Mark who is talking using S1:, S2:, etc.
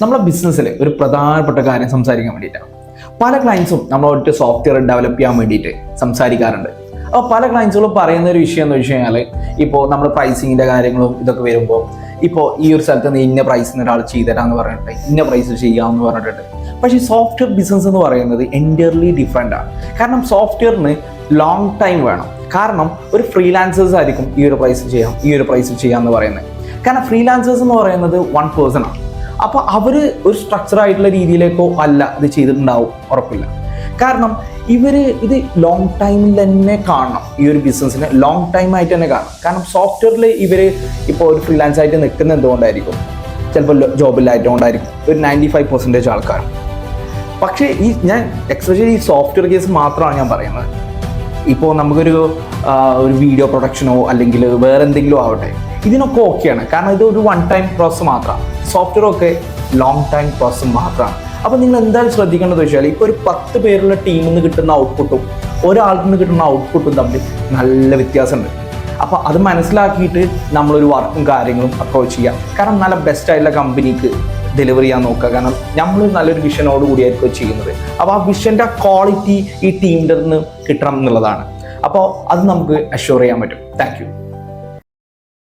S1: നമ്മുടെ ബിസിനസ്സിൽ ഒരു പ്രധാനപ്പെട്ട കാര്യം സംസാരിക്കാൻ വേണ്ടിയിട്ടാണ്. പല ക്ലയൻസും നമ്മളോട്ട് സോഫ്റ്റ്വെയർ ഡെവലപ്പ് ചെയ്യാൻ വേണ്ടിയിട്ട് സംസാരിക്കാറുണ്ട്. അപ്പോൾ പല ക്ലയൻസുകളും പറയുന്ന ഒരു വിഷയം എന്ന് വെച്ച് കഴിഞ്ഞാൽ, ഇപ്പോൾ നമ്മൾ പ്രൈസിങ്ങിൻ്റെ കാര്യങ്ങളും ഇതൊക്കെ വരുമ്പോൾ, ഇപ്പോൾ ഈ ഒരു സ്ഥലത്ത് നിന്ന് ഇന്ന പ്രൈസിന് ഒരാൾ ചെയ്തുതരാമെന്ന് പറഞ്ഞിട്ട് ഇന്ന പ്രൈസിൽ ചെയ്യാമെന്ന് പറഞ്ഞിട്ടുണ്ട്. പക്ഷേ സോഫ്റ്റ്വെയർ ബിസിനസ് എന്ന് പറയുന്നത് എൻറ്റയർലി ഡിഫറെൻ്റ് ആണ്. കാരണം സോഫ്റ്റ്വെയറിന് ലോങ് ടൈം വേണം. കാരണം ഒരു ഫ്രീലാൻസേഴ്സ് ആയിരിക്കും ഈ ഒരു പ്രൈസിൽ ചെയ്യാം, ഈ ഒരു പ്രൈസിൽ ചെയ്യാമെന്ന് പറയുന്നത്. കാരണം ഫ്രീലാൻസേഴ്സ് എന്ന് പറയുന്നത് വൺ പേഴ്സൺ ആണ്. അപ്പോൾ അവർ ഒരു സ്ട്രക്ചർ ആയിട്ടുള്ള രീതിയിലേക്കോ അല്ല ഇത് ചെയ്തിട്ടുണ്ടാവും, ഉറപ്പില്ല. കാരണം ഇവർ ഇത് ലോങ് ടൈമിൽ തന്നെ കാണണം. ഈ ഒരു ബിസിനസ്സിന് ലോങ് ടൈം ആയിട്ട് തന്നെ കാണണം. കാരണം സോഫ്റ്റ്വെയറിൽ ഇവർ ഇപ്പോൾ ഒരു ഫ്രീലാൻസ് ആയിട്ട് നിൽക്കുന്നത് എന്തുകൊണ്ടായിരിക്കും? ചിലപ്പോൾ ജോബിലായിട്ടുകൊണ്ടായിരിക്കും ഒരു 95% ആൾക്കാർ. പക്ഷേ ഞാൻ എക്സ്പെഷ്യലി ഈ സോഫ്റ്റ്വെയർ കേസ് മാത്രമാണ് ഞാൻ പറയുന്നത്. ഇപ്പോൾ നമുക്കൊരു വീഡിയോ പ്രൊഡക്ഷനോ അല്ലെങ്കിൽ വേറെ എന്തെങ്കിലും ആവട്ടെ, ഇതിനൊക്കെ ഓക്കെയാണ്. കാരണം ഇത് ഒരു വൺ ടൈം പ്രോസസ്സ് മാത്രമാണ്. സോഫ്റ്റ്വെയർ ഒക്കെ ലോങ് ടൈം പ്രോസസ്സ് മാത്രമാണ്. അപ്പോൾ നിങ്ങൾ എന്തായാലും ശ്രദ്ധിക്കേണ്ടത് വെച്ചാൽ, ഇപ്പോൾ ഒരു 10 പേരുള്ള ടീമിൽ നിന്ന് കിട്ടുന്ന ഔട്ട്പുട്ടും ഒരാൾക്ക് നിന്ന് കിട്ടുന്ന ഔട്ട്പുട്ടും തമ്മിൽ നല്ല വ്യത്യാസമുണ്ട്. അപ്പോൾ അത് മനസ്സിലാക്കിയിട്ട് നമ്മളൊരു വർക്കും കാര്യങ്ങളും അപ്രോച്ച് ചെയ്യുക. കാരണം നല്ല ബെസ്റ്റ് ആയിട്ടുള്ള കമ്പനിക്ക് ഡെലിവറി ചെയ്യാൻ നോക്കുക. കാരണം നമ്മൾ നല്ലൊരു വിഷനോട് കൂടിയായിരിക്കും ചെയ്യുന്നത്. അപ്പോൾ ആ വിഷൻ്റെ ക്വാളിറ്റി ഈ ടീമിൻ്റെ നിന്ന് കിട്ടണം എന്നുള്ളതാണ്. അപ്പോൾ അത് നമുക്ക് അഷ്യൂർ ചെയ്യാൻ പറ്റും. Thank you.